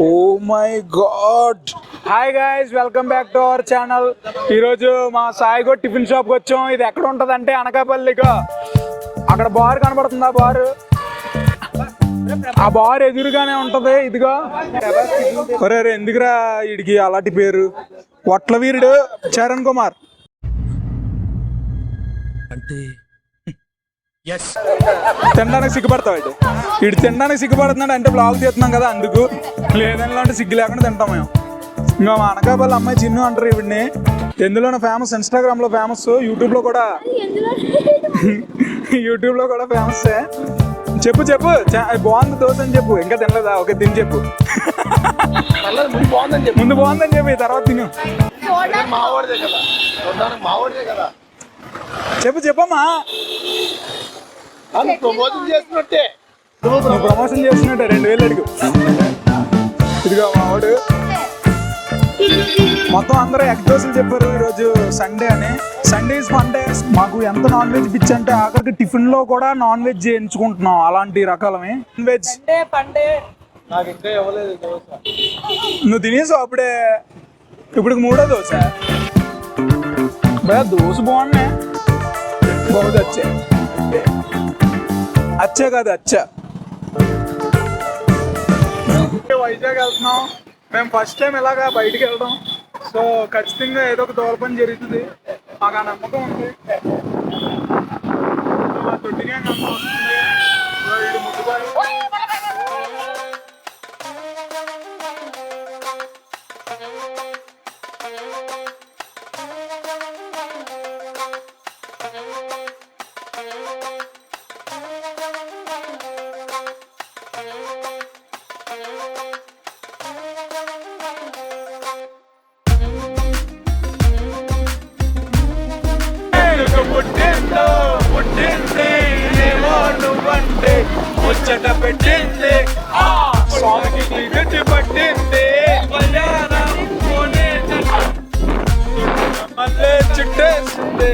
Oh my god. Hi guys, welcome back to our channel. ఈరోజు మా సాయిగో tiffin షాప్కి వచ్చాం. ఇది ఎక్కడ ఉంటుంది అంటే అనకాపల్లిగా. అక్కడ బార్ కనబడుతుంది. ఆ బార్ ఎదురుగానే ఉంటది. ఇదిగో ఒరే ఎందుకురా వీడికి అలాంటి పేరు? వట్ల వీరుడు చరణ్ కుమార్ అంటే తినడానికి సిగ్గుపడతాడు. వీడు తినడానికి సిగ్గుపడుతున్నాడు అంటే బ్లాగ్ తీస్తున్నాం కదా, అందుకు. లేదంటే సిగ్గు లేకుండా తింటాం మేము. ఇంకా మా అనకాపల్లి అమ్మాయి చిన్ను అంటారు వీడిని. ఎందులోనూ ఫేమస్, ఇన్స్టాగ్రామ్ లో ఫేమస్, యూట్యూబ్ లో కూడా ఫేమస్. చెప్పు బాగుంది దోశ అని చెప్పు. ఇంకా తినలేదా? ఓకే తిని చెప్పు. ముందు బాగుందని చెప్పి తర్వాత తిను. చెప్పమ్మా. నువ్వు ప్రమోషన్ చేసినట్టే 2000 అడుగు. ఇదిగో మావాడు. మొత్తం అందరూ ఎగ్ దోశలు చెప్పారు. ఈరోజు సండే అని. Sunday is fun day. మాకు ఎంత నాన్ వెజ్ పిచ్చి అంటే ఆఖరికి టిఫిన్ లో కూడా నాన్ వెజ్ ఎంచుకుంటున్నాం. అలాంటి రకాలమే నాన్ వెజ్. నువ్వు తినేసావు అప్పుడే. ఇప్పుడు 3వ దోశ. దోశ బాగున్నాయి. బాగుంది. అచ్చా కాదు అచ్చా. వైజాగ్ వెళ్తున్నాం మేము. ఫస్ట్ టైం ఇలాగా బయటికి వెళ్దాం. సో ఖచ్చితంగా ఏదో ఒక దూర పని జరుగుతుంది. మాకు ఆ నమ్మకం ఉంది. తొట్టిగా నమ్మకం వస్తుంది. ముద్దుబాయి ముచ్చట పెట్టింది. స్వామికి గట్టి పట్టింది. మళ్ళీ చుట్టేసింది.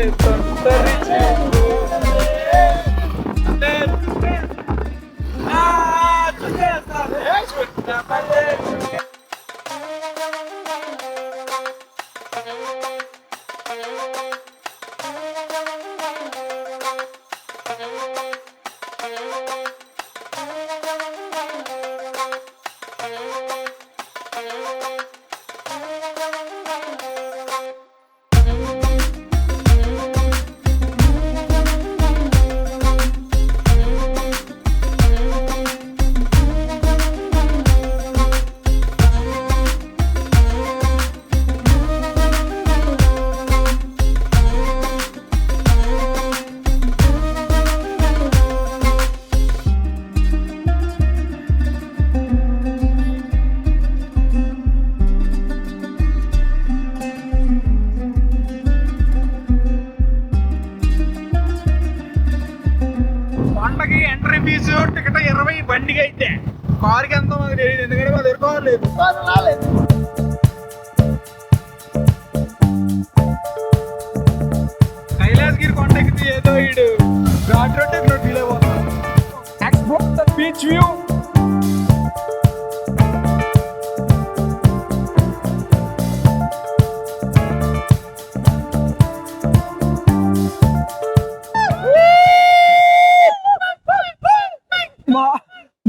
Entry fee ticket 20. బండికి అయితే కారుకి ఎంత మాకు తెలియదు. ఎందుకంటే మా దగ్గర కారు లేదు. కైలాసగిరి కొండెక్కితే ఏదో వీడు ఘాట్ రోడ్ ఫీల్ అయిపోతాడు. Explore the beach view.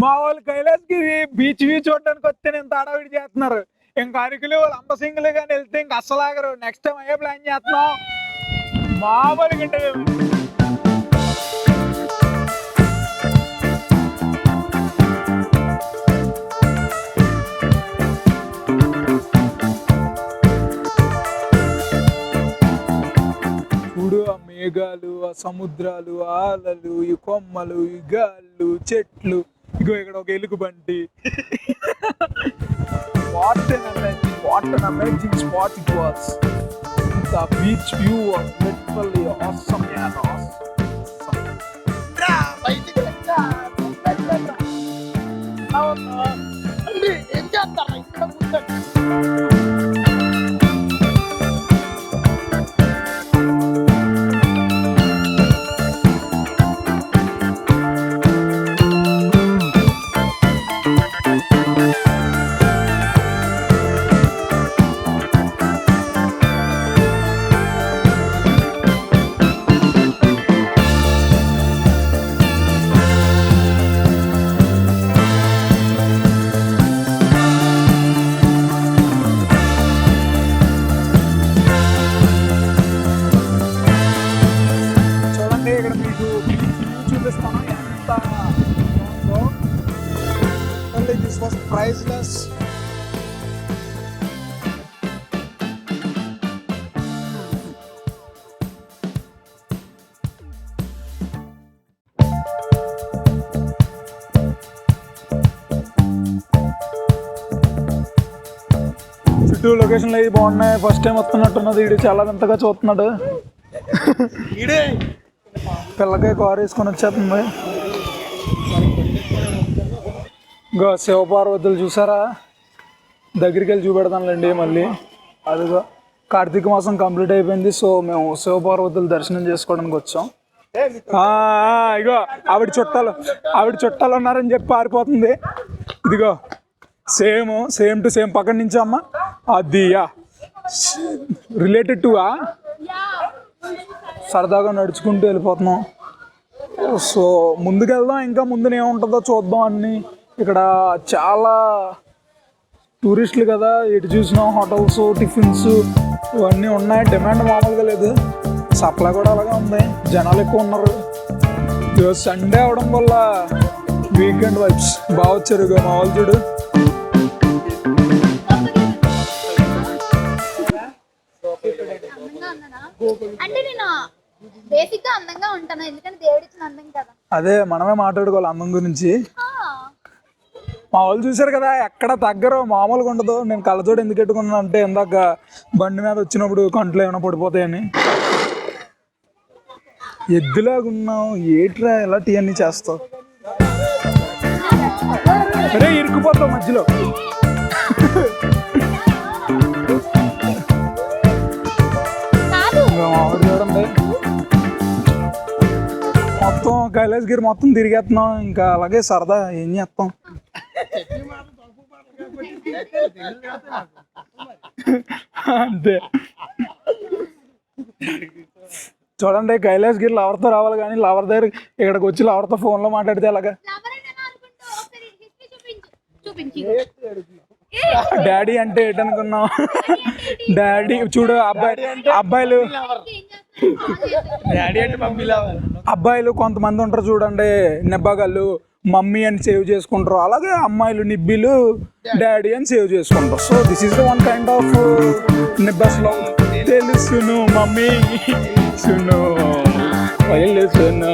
మా వాళ్ళు కైలాసగిరి బీచ్ వ్యూ చూడడానికి వస్తే నేను తాడావిడి చేస్తున్నారు. ఇంకా అరకులు లంబసింగులు కానీ వెళ్తే ఇంకా అస్సలు ఆగరు. నెక్స్ట్ టైం అయ్యే ప్లాన్ చేస్తున్నాం. మామూలుగా అంటే చూడు, ఆ మేఘాలు, ఆ సముద్రాలు, ఆ అలలు, ఈ కొమ్మలు, ఈ గాళ్ళు, చెట్లు. ఇగో ఇక్కడ ఒక ఎలుగు Bunty. What an amazing spot it was. The beach view was literally awesome. us. చుట్టూ లొకేషన్లు అవి బాగున్నాయి. ఫస్ట్ టైం వస్తున్నట్టున్నది. వీడు చాలా వింతగా చూస్తున్నాడు. పిల్లకాయ కారు వేసుకొని వచ్చేస్తుంది. ఇంకా శివపార్వతులు చూసారా? దగ్గరికి వెళ్ళి చూపెడతానులేండి మళ్ళీ. అదిగో కార్తీక మాసం కంప్లీట్ అయిపోయింది. సో మేము శివపార్వతులు దర్శనం చేసుకోవడానికి వచ్చాం. ఇగో ఆవిడ చుట్టాలు ఉన్నారని చెప్పి పారిపోతుంది. ఇదిగో సేమ్ టు సేమ్ పక్కన నుంచి అమ్మ. అది రిలేటెడ్ టు సరదాగా నడుచుకుంటూ వెళ్ళిపోతున్నాం. సో ముందుకెళ్దాం, ఇంకా ముందున ఏముంటుందో చూద్దాం అన్ని. ఇక్కడ చాలా టూరిస్టులు కదా, ఎటు చూసినాం హోటల్స్, టిఫిన్స్ ఇవన్నీ ఉన్నాయి. డిమాండ్ మామూలుగా లేదు, సప్లై కూడా అలాగే ఉంది. జనాలు ఎక్కువ ఉన్నారు. ఈరోజు సండే అవడం వల్ల వీకెండ్ వైబ్స్ బాగా వచ్చారు. ఇక మా వాళ్ళు చూడు. అదే మనమే మాట్లాడుకోవాలి అందం గురించి. మా వాళ్ళు చూసారు కదా, ఎక్కడ తగ్గరు, మామూలుగా ఉండదు. నేను కళ్ళజోడు ఎందుకు పెట్టుకున్నాను అంటే ఇందాక బండి మీద వచ్చినప్పుడు కంట్లో ఏమైనా పడిపోతాయని. ఎద్దులాగున్నావు ఏట్రా, ఎలాంటి అన్నీ చేస్తావు? అరే ఇరుక్కుపోతావు మధ్యలో. మామిడి చూడండి, మొత్తం కైలాసగిరి మొత్తం తిరిగేస్తున్నాం. ఇంకా అలాగే సరదా ఏం చేస్తాం. అంతే. చూడండి కైలాసగిరిలో ఎవరితో రావాలి కానీ లవర్ దగ్గర ఇక్కడికి వచ్చి లవర్తో ఫోన్లో మాట్లాడితే అలాగా. డాడీ అంటే ఏంటనుకున్నాం? డాడీ చూడు, అబ్బాయిలు కొంతమంది ఉంటారు చూడండి, నిబ్బగాళ్ళు మమ్మీ అని సేవ్ చేసుకుంటారు. అలాగే అమ్మాయిలు నిబ్బీలు డాడీ అని సేవ్ చేసుకుంటారు. So this is the one kind of nibbas love. తెలుసును మమ్మీ సును తెలుసును.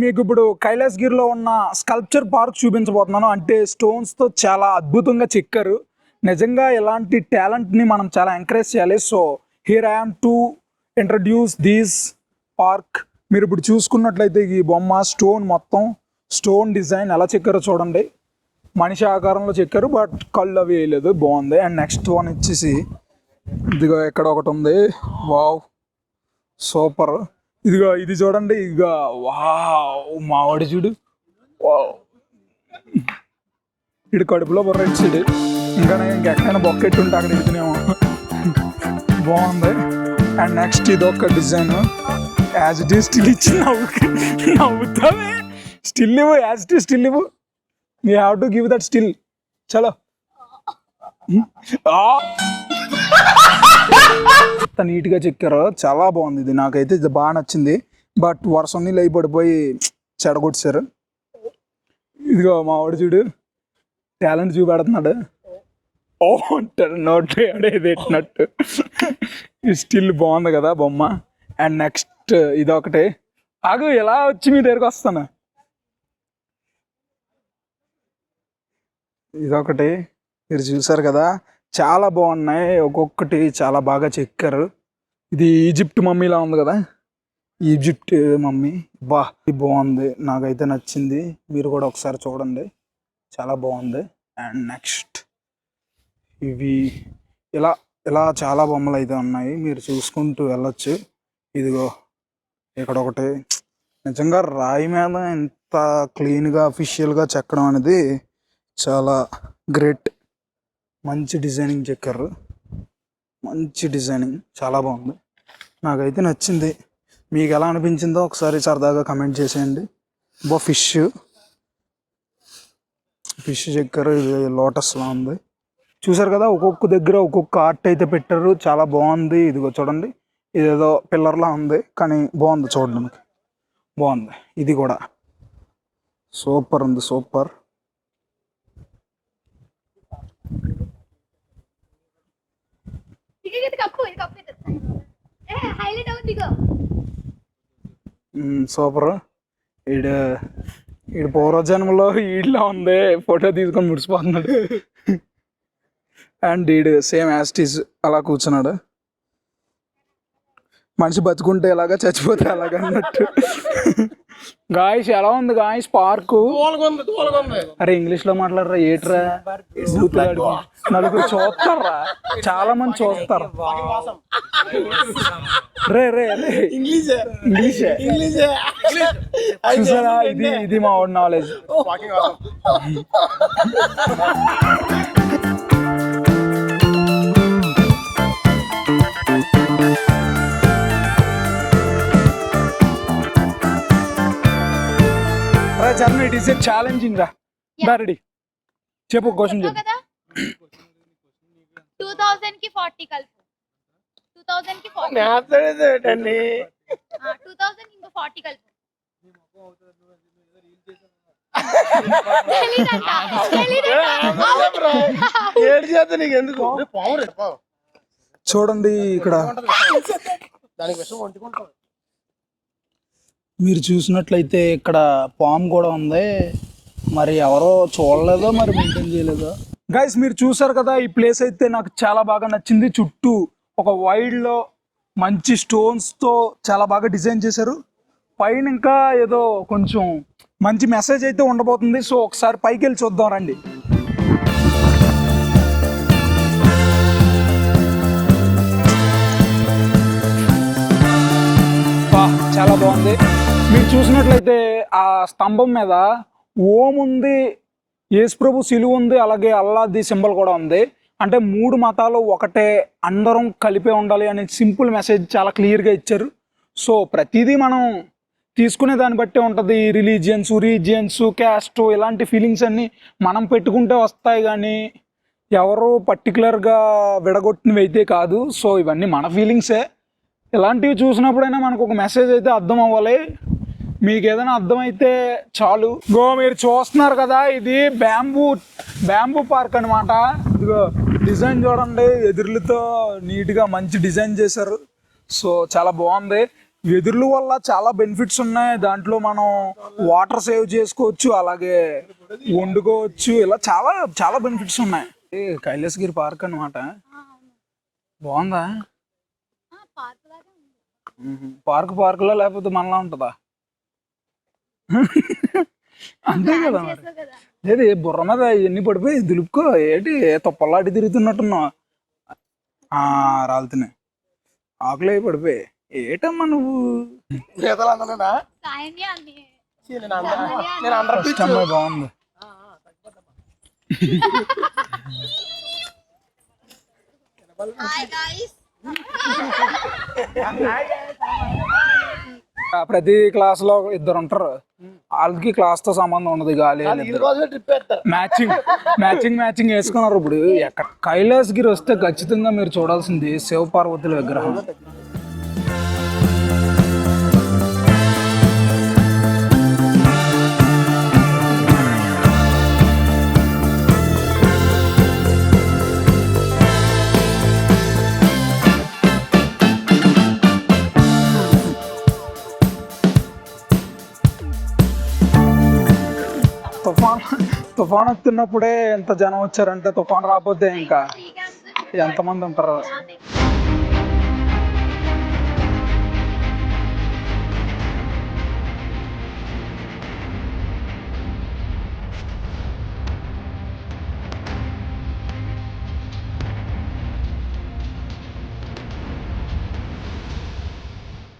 మీకు ఇప్పుడు కైలాసగిరిలో ఉన్న స్కల్ప్చర్ పార్క్ చూపించబోతున్నాను. అంటే స్టోన్స్తో చాలా అద్భుతంగా చెక్కారు. నిజంగా ఇలాంటి టాలెంట్ని మనం చాలా ఎంకరేజ్ చేయాలి. So here I am to introduce this park. మీరు ఇప్పుడు చూసుకున్నట్లయితే ఈ బొమ్మ మొత్తం స్టోన్ డిజైన్ ఎలా చెక్కారో చూడండి. మనిషి ఆకారంలో చెక్కారు, బట్ కళ్ళు అవి వేయలేదు. బాగుంది. అండ్ నెక్స్ట్ వన్ వచ్చేసి ఇదిగో ఇక్కడ ఒకటి ఉంది. Wow super. ఇదిగో ఇది చూడండి. ఇక వావ్ మావాడి చూడు. వావ్ ఇటు కడుపులో బొర్రెచ్చాడు. ఇంకెక్కడైనా బొక్కెట్టుంటే అక్కడ ఇడుతున్నామో. బాగుంది. అండ్ నెక్స్ట్ ఇది ఒక design. As it is still ఇచ్చి నవ్వుతావే. స్టిల్ ఇవ్వు, యాజ్ ఇట్ ఈస్ స్టిల్ ఇవ్వు. You have to give that still. చలో నీట్గా చెక్కారు, చాలా బాగుంది. ఇది నాకైతే ఇది బాగా నచ్చింది. బట్ వర్షం నీళ్ళు అయి పడిపోయి చెడగొట్టారు. ఇదిగో మా వాడు చూడు టాలెంట్ చూపెడుతున్నాడు. ఓ అంటారు నోట్ అడేదిట్టినట్టు. స్టిల్ బాగుంది కదా బొమ్మ. అండ్ నెక్స్ట్ ఇదొకటి. ఆగు ఎలా వచ్చి మీ దగ్గరకు వస్తాను. ఇదొకటి మీరు చూసారు కదా, చాలా బాగున్నాయి. ఒక్కొక్కటి చాలా బాగా చెక్కారు. ఇది ఈజిప్ట్ మమ్మీలా ఉంది కదా, ఈజిప్ట్ మమ్మీ. బా ఇది బాగుంది, నాకైతే నచ్చింది. మీరు కూడా ఒకసారి చూడండి, చాలా బాగుంది. అండ్ నెక్స్ట్ ఇవి ఇలా ఇలా చాలా బొమ్మలు అయితే ఉన్నాయి, మీరు చూసుకుంటూ వెళ్ళొచ్చు. ఇదిగో ఇక్కడ ఒకటి. నిజంగా రాయి మీద ఇంత క్లీన్గా అఫీషియల్గా చెక్కడం అనేది చాలా గ్రేట్. మంచి డిజైనింగ్ చెక్కారు, మంచి డిజైనింగ్, చాలా బాగుంది. నాకైతే నచ్చింది. మీకు ఎలా అనిపించిందో ఒకసారి సరదాగా కమెంట్ చేసేయండి. ఫిష్ చెక్కారు. ఇది లోటస్లా ఉంది. చూసారు కదా, ఒక్కొక్క దగ్గర ఒక్కొక్క ఆర్ట్ అయితే పెట్టారు, చాలా బాగుంది. ఇదిగో చూడండి, ఇదేదో పిల్లర్లా ఉంది కానీ బాగుంది, చూడడానికి బాగుంది. ఇది కూడా సూపర్ ఉంది, సూపర్. సూపర్. ఈడు ఈడు పూర్వజన్మలో ఈడ్లా ఉంది, ఫోటో తీసుకొని ముడిసిపోతున్నాడు. అండ్ ఈడు సేమ్ యాస్టీస్ అలా కూర్చున్నాడు. మనిషి బతుకుంటే ఎలాగా, చచ్చిపోతే అలాగా అన్నట్టు. గాయస్ ఎలా ఉంది గాయస్ పార్కు? అరే ఇంగ్లీష్ లో మాట్లాడరా, ఏట్రా నలుగురు చూస్తారా, చాలా మంది చూస్తారు. రే రే రే ఇంగ్లీషే చూసారా, ఇది మా own knowledge. Charan, it is a challenging రా. రెడీ చెప్పు, క్వశ్చన్ చెప్పు. 2000 కి 40 కలుపు. 2000 కి 40. 2000 ఇంకో 40 కలుపు. చూడండి ఇక్కడ మీరు చూసినట్లయితే ఇక్కడ పాము కూడా ఉంది. మరి ఎవరో చూడలేదో, మరి మెయింటైన్ చేయలేదో. గైస్ మీరు చూసారు కదా, ఈ ప్లేస్ అయితే నాకు చాలా బాగా నచ్చింది. చుట్టూ ఒక వైడ్లో మంచి స్టోన్స్తో చాలా బాగా డిజైన్ చేశారు. పైన ఇంకా ఏదో కొంచెం మంచి మెసేజ్ అయితే ఉండబోతుంది. సో ఒకసారి పైకి వెళ్ళి చూద్దాం రండి. చాలా బాగుంది. మీరు చూసినట్లయితే ఆ స్తంభం మీద ఓం ఉంది, యేసుప్రభు సిలువ ఉంది, అలాగే అల్లాది సింబల్ కూడా ఉంది. అంటే 3 మతాలు ఒకటే, అందరం కలిపే ఉండాలి అనే సింపుల్ మెసేజ్ చాలా క్లియర్గా ఇచ్చారు. సో ప్రతిదీ మనం తీసుకునే దాన్ని బట్టే ఉంటుంది. రీజియన్స్, క్యాస్ట్ ఇలాంటి ఫీలింగ్స్ అన్నీ మనం పెట్టుకుంటే వస్తాయి, కానీ ఎవరు పర్టికులర్గా విడగొట్టినవి అయితే కాదు. సో ఇవన్నీ మన ఫీలింగ్సే. ఇలాంటివి చూసినప్పుడైనా మనకు ఒక మెసేజ్ అయితే అర్థం అవ్వాలి. మీకు ఏదైనా అర్థమైతే చాలు. మీరు చూస్తున్నారు కదా, ఇది బ్యాంబూ పార్క్ అనమాట. ఇదిగో డిజైన్ చూడండి, ఎదుర్లతో నీట్గా మంచి డిజైన్ చేశారు. సో చాలా బాగుంది. వెదుర్ల వల్ల చాలా బెనిఫిట్స్ ఉన్నాయి. దాంట్లో మనం వాటర్ సేవ్ చేసుకోవచ్చు, అలాగే వండుకోవచ్చు. ఇలా చాలా చాలా బెనిఫిట్స్ ఉన్నాయి. కైలాసగిరి పార్క్ అనమాట. బాగుందా? పార్కులో లేకపోతే మనలా ఉంటుందా? అంతే కదా మరి. ఏది బుర్ర మీద ఎన్ని పడిపోయి దులుపుకో, ఏంటి తొప్పలాంటి తిరుగుతున్నట్టున్నావు. రాలుతున్నాయి, ఆకులు అయి పడిపోయి. ఏటమ్మా నువ్వు? బాగుంది. ప్రతి క్లాస్ లో 2 ఉంటారు. వాళ్ళకి క్లాస్ తో సంబంధం ఉండదు. గాలి మ్యాచింగ్ వేసుకున్నారు. ఇప్పుడు ఎక్కడ కైలాసగిరి వస్తే ఖచ్చితంగా మీరు చూడాల్సింది శివపార్వతుల విగ్రహం. తుఫాన్ వస్తున్నప్పుడే ఎంత జనం వచ్చారంటే, తుఫాన్ రాకపోతే ఇంకా ఎంతమంది ఉంటారు.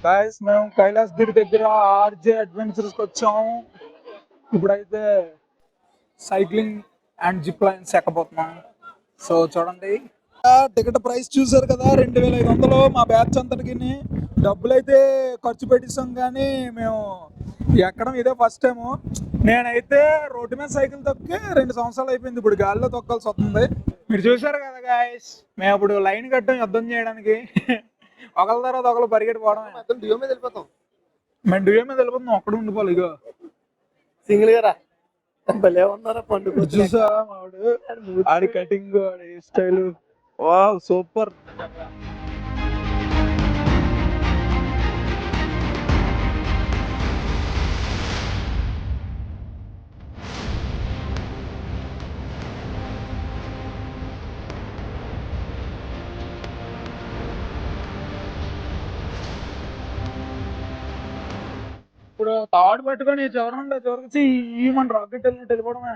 గాయ్స్ మేము కైలాసగిరి దగ్గర ఆర్జే అడ్వెంచర్స్కి వచ్చాము. ఇప్పుడైతే సైక్లింగ్ అండ్ జిప్ లైన్స్ ఎక్కబోతున్నాం. సో చూడండి, టికెట్ ప్రైస్ చూసారు కదా, 2500 మా బ్యాచ్ అంతటికి. డబ్బులు అయితే ఖర్చు పెట్టిస్తాం, కానీ మేము ఎక్కడం ఇదే ఫస్ట్ టైము. నేనైతే రోడ్డు మీద సైకిల్ తొక్కి 2 సంవత్సరాలు అయిపోయింది. ఇప్పుడు గాలిలో తొక్కాల్సి వస్తుంది. మీరు చూసారు కదా గాయస్, మేము ఇప్పుడు లైన్ కట్టాం యుద్ధం చేయడానికి. ఒకళ్ళ తర్వాత ఒకళ్ళు పరిగెట్టిపోవడం. మేము డ్యూయో మీద వెళ్ళిపోతున్నాం. ఒక్కడ ఉండిపోవాలి. ఇగో సింగిల్ గా భలే ఉన్నారా పండుగ. చూసా ఆడి కటింగ్, ఆడి స్టైల్, వావ్ సూపర్. ఇప్పుడు తాడు పట్టుకొని చివరంలో చివరికి ఈ మన రాకెట్ వెళ్ళినట్టు వెళ్ళిపోవడమే.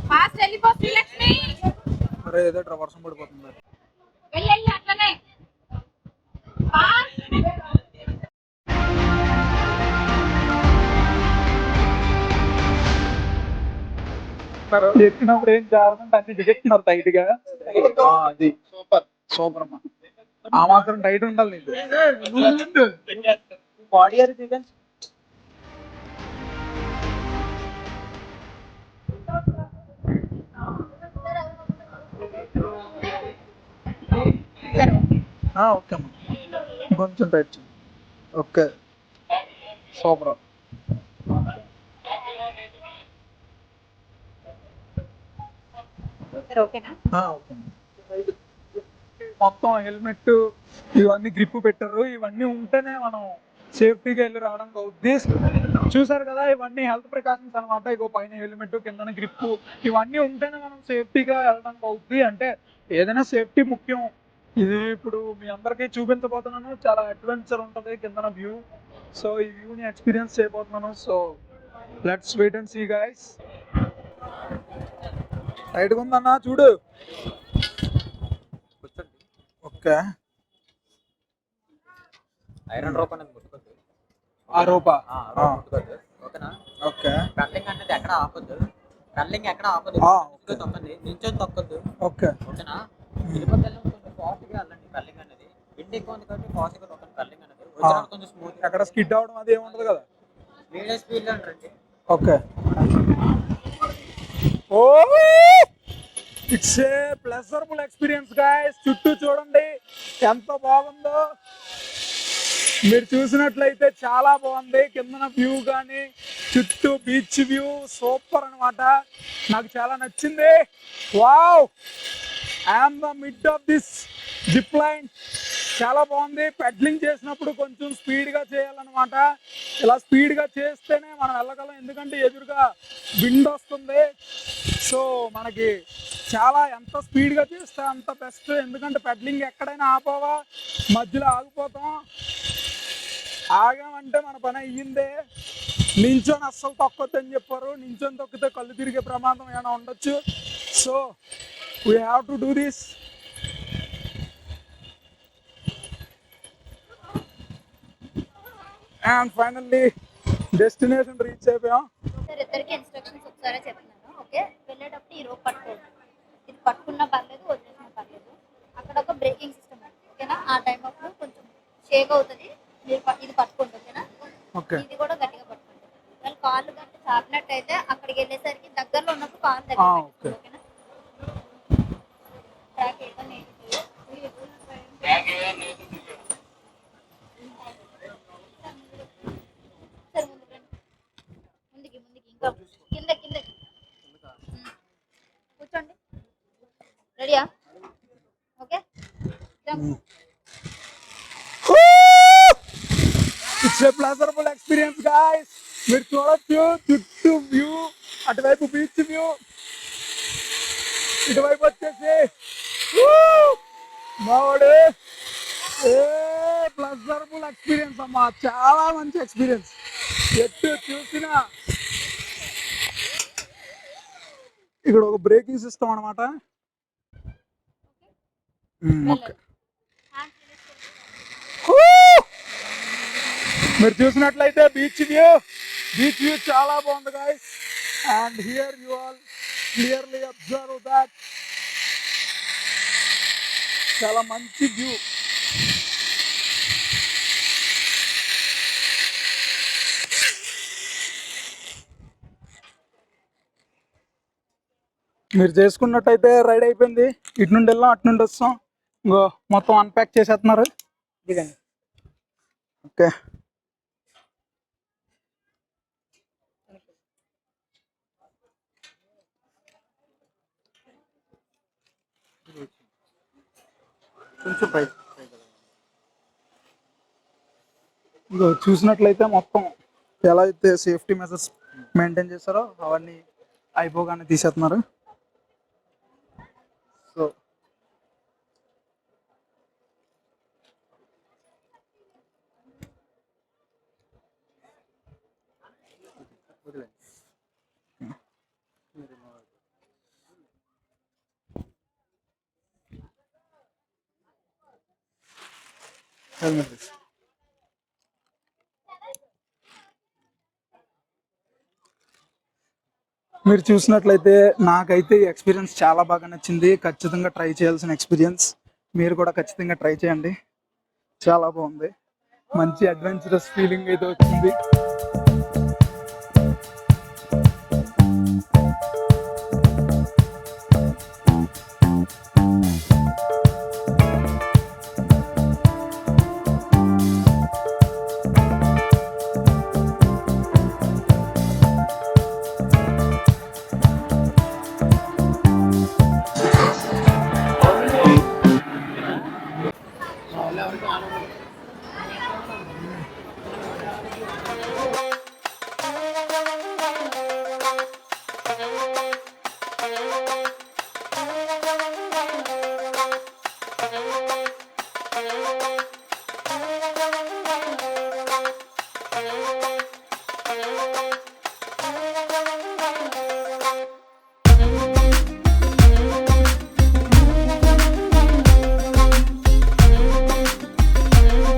ఫాస్ట్ వెళ్ళిపోతుంది లక్ష్మి. అరే ఏదో వర్షం పడిపోతుంది. వెళ్ళి అట్లనే ఫాస్ట్. ఎక్కినప్పుడు ఏం చేయాలంటే అన్ని దిగెత్తున్నారు టైట్ గా. అది సూపర్ సూపర్ అమ్మా. ఆ మాత్రం టైట్ ఉండాలి నీకు. బాడీ ఓకే అమ్మా, కొంచెం టైట్ చేయి. Okay super. ఓకేనా? ఓకే. మొత్తం హెల్మెట్ ఇవన్నీ గ్రిప్ పెట్టారు. ఇవన్నీ ఉంటేనే మనం సేఫ్టీగా వెళ్ళి రావడానికి అవుద్ది. చూసారు కదా, ఇవన్నీ హెల్త్ ప్రికాషన్స్ అనమాట. ఇగో పైన హెల్మెట్, కింద గ్రిప్, ఇవన్నీ ఉంటేనే మనం సేఫ్టీగా వెళ్ళడానికి అవుద్ది. అంటే ఏదైనా సేఫ్టీ ముఖ్యం. ఇది ఇప్పుడు మీ అందరికీ చూపించబోతున్నాను. చాలా అడ్వెంచర్ ఉంటుంది కింద వ్యూ. సో ఈ వ్యూని ఎక్స్పీరియన్స్ చేయబోతున్నాను. So let's wait and see guys. టైట్గా ఉందన్నా చూడు. ఓకే. ఐరన్ రోప్ అనేది ముట్టుకోద్దు. ఆ రూపా ముట్టుకోద్దు. ఓకేనా? ఓకే. పెడలింగ్ అనేది ఎక్కడ ఆపొద్దు. పెడలింగ్ ఎక్కడ ఆపొద్దు. తొక్కండి, నించొని తొక్కొద్దు. ఓకే. ఓకేనా? వెళ్ళిపోతే కొంచెం ఫాస్ట్గా వెళ్ళండి. పెడలింగ్ అనేది విండ్ ఎక్కువ ఉంది కాబట్టి ఫాస్ట్గా తొక్కండి. పెడలింగ్ అనేది వచ్చినప్పుడు కొంచెం స్మూత్. అక్కడ స్కిడ్ అవడం అది ఏమి ఉండదు కదా. మీడియం స్పీడ్లో ఉంటారండి. Okay. Oh it's a pleasurable experience guys. చుట్టూ చూడండి ఎంత బాగుందో. మీరు చూసినట్లయితే చాలా బాగుంది. కిందన వ్యూ కానీ చుట్టూ బీచ్ వ్యూ సూపర్ అనమాట. నాకు చాలా నచ్చింది. Wow, I'm the mid of this zip line. చాలా బాగుంది. పెడ్లింగ్ చేసినప్పుడు కొంచెం స్పీడ్గా చేయాలన్నమాట. ఇలా స్పీడ్గా చేస్తేనే మనం వెళ్ళగలం, ఎందుకంటే ఎదురుగా విండ్ వస్తుంది. సో మనకి చాలా ఎంత స్పీడ్గా చేస్తే అంత బెస్ట్. ఎందుకంటే పెడ్లింగ్ ఎక్కడైనా ఆపోవా, మధ్యలో ఆగిపోతాం. ఆగామంటే మన పని అయ్యిందే. నించొని అస్సలు తొక్కొద్దని చెప్పారు. నించొని తొక్కితే కళ్ళు తిరిగే ప్రమాదం ఏమైనా ఉండొచ్చు. So we have to do this. And finally destination reach అయిపోయాం. సార్ ఇద్దరికి ఇన్స్ట్రక్షన్స్ ఒకసారి చెప్తున్నాను. ఓకే, వెళ్ళేటప్పుడు ఈ రోప్ పట్టుకోండి. ఇది పట్టుకున్నా పర్లేదు, వదిలేసినా పర్లేదు. అక్కడ ఒక బ్రేకింగ్ సిస్టమ్ ఉంది. ఓకేనా? ఆ టైం అప్పుడు కొంచెం షేక్ అవుతుంది. మీరు ఇది పట్టుకోండి. ఓకేనా? ఓకే. ఇది కూడా గట్టిగా పట్టుకోండి. వాళ్ళు కాళ్ళు గట్టి చాపినట్టయితే అక్కడికి వెళ్ళేసరికి దగ్గరలో ఉన్నప్పుడు కాళ్ళు దగ్గర ఓకే. ఓకేనా? ట్రాక్ ఏదైనా సార్ ముందుకి ఇంకా కింద కూర్చోండి. రెడీయా? Okay. It's a pleasurable experience guys. మీరు చూడొచ్చు చుట్టూ వ్యూ, అటువైపు బీచ్ వ్యూ, ఇటువైపు వచ్చేసి మావాడు. ఏ ప్లెజరబుల్ ఎక్స్పీరియన్స్ అమ్మా, చాలా మంచి ఎక్స్పీరియన్స్. ఎటు చూసినా ఇక్కడ ఒక బ్రేకింగ్ సిస్టమ్ అనమాట. ఓకే. మీరు చూసినట్లయితే బీచ్ వ్యూ చాలా బాగుంది guys. And here you all clearly observe that చాలా మంచి వ్యూ. మీరు చేసుకున్నట్టయితే రైడ్ అయిపోయింది. ఇటు నుండి వెళ్ళాం, అటు నుండి వస్తాం. ఇంకో మొత్తం అన్ప్యాక్ చేసేస్తున్నారు. దిగండి. ఓకే. కొంచెం ఇంకో చూసినట్లయితే మొత్తం ఎలా అయితే సేఫ్టీ మెజర్స్ మెయింటైన్ చేస్తారో అవన్నీ అయిపోగానే తీసేస్తున్నారు. సో హెల్మెట్ మీరు చూసినట్లయితే నాకైతే ఈ ఎక్స్పీరియన్స్ చాలా బాగా నచ్చింది. ఖచ్చితంగా ట్రై చేయాల్సిన ఎక్స్పీరియన్స్. మీరు కూడా ఖచ్చితంగా ట్రై చేయండి. చాలా బాగుంది. మంచి అడ్వెంచరస్ ఫీలింగ్ అయితే వచ్చింది.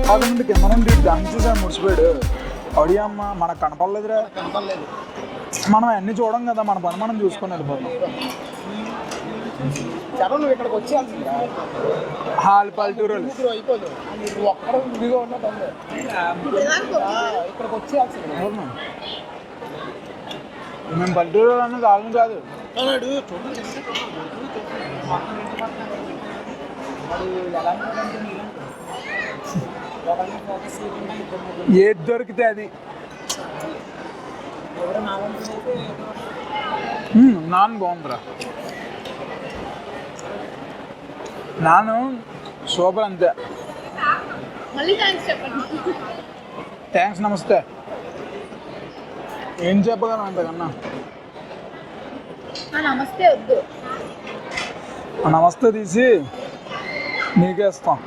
కాకుండా కింద నుండి దాన్ని చూసాను ముడిచిపోయాడు. అడియమ్మ మనకు కనపడలేదురా. మనం అన్ని చూడం కదా, మన పని మనం చూసుకొని వెళ్ళిపోతాం. నువ్వు ఇక్కడికి వచ్చేయాల్సింది హాల్ పల్లెటూరు అయిపోదు. నువ్వు ఒక్కడ ఇదిగా ఉన్నట్టు ఇక్కడికి వచ్చేయాల్సింది. మేము పల్లెటూరు అన్నది వాళ్ళని కాదు. ఏది దొరికితే అది. నాన్ బాగుందిరా. నాను సూపర్ అంతే. థ్యాంక్స్. నమస్తే. ఏం చెప్పగలను అంతకన్నా. నమస్తే వద్దు, నమస్తే తీసి నీకే ఇస్తాం.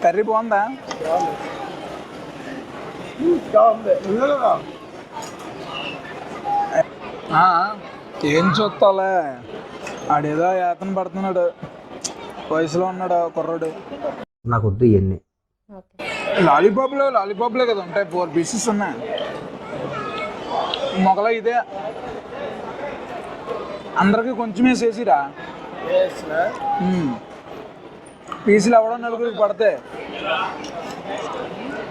కర్రీ బాగుందా? ఏం చూస్తావులే, ఆడేదో ఏతన పడుతున్నాడు, వయసులో ఉన్నాడు కుర్రాడు. నాకు వద్దు ఇవన్నీ. లాలీపాప్లే కదా ఉంటాయి. 4 పీసెస్ ఉన్నాయి. మొగల ఇదే అందరికి కొంచెం వేసేసిరా. పీసులు ఎవరో నలుగురికి పడతాయి.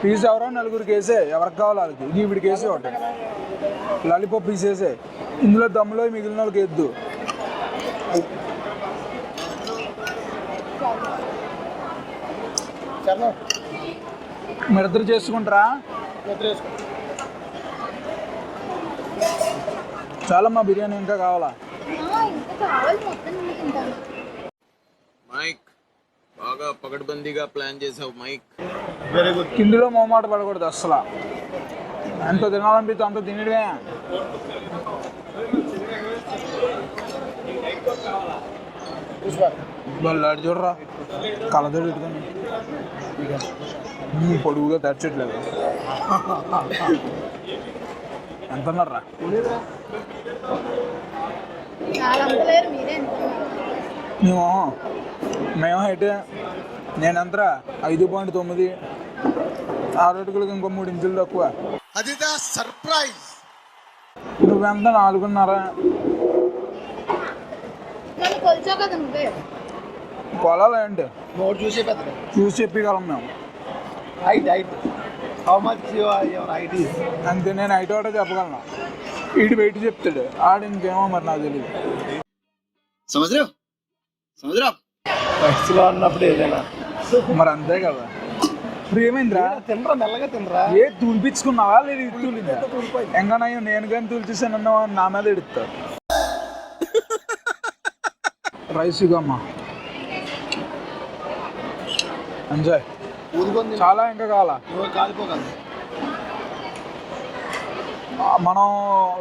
పీసు ఎవరో నలుగురికి వేసే, ఎవరికి కావాలి వాళ్ళకి. వీడికి వేసే ఒకటి లాలీపాప్ పీస్ వేసే. ఇందులో దమ్ములో మిగిలిన వాళ్ళకి వేద్దు. మీరిద్దరు చేసుకుంటారా? చాలమ్మా బిర్యానీ, ఇంకా కావాలా? మైక్ బాగా పకడ్బందీగా ప్లాన్ చేసావు మైక్. Very good. కిందిలో మొహమాట పడకూడదు అసలు. ఎంత తినాలనిపిస్తే అంత తినడమే. వాళ్ళు ఆడు చూడరా, కళ్ళజోడు పెట్టుకొని పొడుగుగా తెచ్చట్లేదు. ఎంత ఉన్నారా? మేము అయితే నేనంతరా 5.9, 6 అడుగులకు ఇంకో 3 ఇంచులు తక్కువ. అది సర్ప్రైజ్. నువ్వెంత 4.5? పొలాలు ఏంటి నోట్ చూసే పెద్ద చూసి చెప్పగలం మేము. Height how much your height is అంతే. నేను హైట్ ఒకటే చెప్పగలను. వీడి వెయిట్ చెప్తాడు. ఆడు ఇంకేమో మరి నాకు తెలియదు. వయసులో ఉన్నప్పుడు ఏదైనా మరి అంతే కదా. ఇప్పుడు ఏమైందిరా? తినరా, మెల్లగా తినరా. ఏ తూలిపించుకున్నావా లేదు? ఇది తూలిందా? ఎంగనయ్యో నేను కానీ తూల్చేసానన్నా నా మీద ఎడుతావు. Rice ఇగమ్మా, enjoy. ఊదుకొని చాలా ఇంకా కావాలా? కాలిపోగలదు. మనం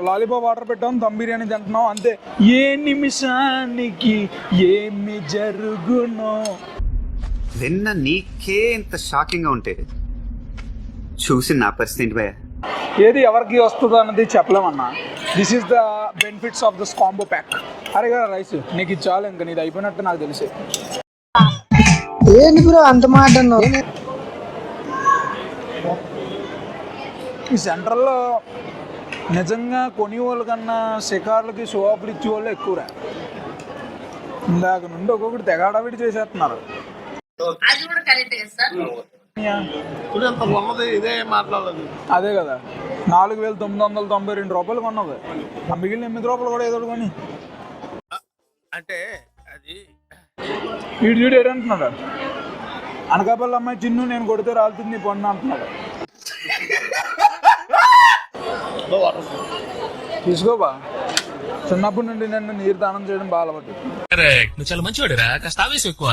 లాలీపాప్ ఆర్డర్ పెట్టాం, దమ్ బిర్యానీ తింటున్నాం అంతే. ఏ నిమిషానికి ఏమి జరుగునో. విన్న నీకే ఇంత షాకింగ్ గా ఉంటే చూసి నా పరిస్థితి ఏంటి భయ్యా? ఏది ఎవరికి వస్తుందో అన్నది చెప్పలేమన్నా. This is the benefits of this combo pack. అరే కదా రైస్, నీకు ఇది చాలు, ఇంకా నీది అయిపోయినట్టు నాకు తెలిసి. ఏంటి బ్రో అంత మాట అన్నావు? ఈ సెంట్రల్లో నిజంగా కొని వాళ్ళ కన్నా షికార్లకి షో ఆఫ్లు ఇచ్చే వాళ్ళు ఎక్కువరా. ఇందాక నుండి ఒక్కొక్కటి తెగాడవిడి చేసేస్తున్నారు. ఇప్పుడు ఎంత ఉన్నది ఇదే మాట్లాడలేదు. అదే కదా, 4,992 రూపాయలు కొన్నది. ఆ మిగిలిన 8 రూపాయలు కూడా ఏదో కొని. అంటే అది వీడు చూడు ఏంటంటున్నాడు, అనకాపల్లి అమ్మాయి చిన్ను నేను కొడితే రాలుతుంది నీ పన్ను అంటున్నాడు. తీసుకోబా, చిన్నప్పటి నుండి నన్ను నీరు దానం చేయడం బాగా అలవాటు. నువ్వు చాలా మంచివాడురా, కాస్త ఆవేశం ఎక్కువ.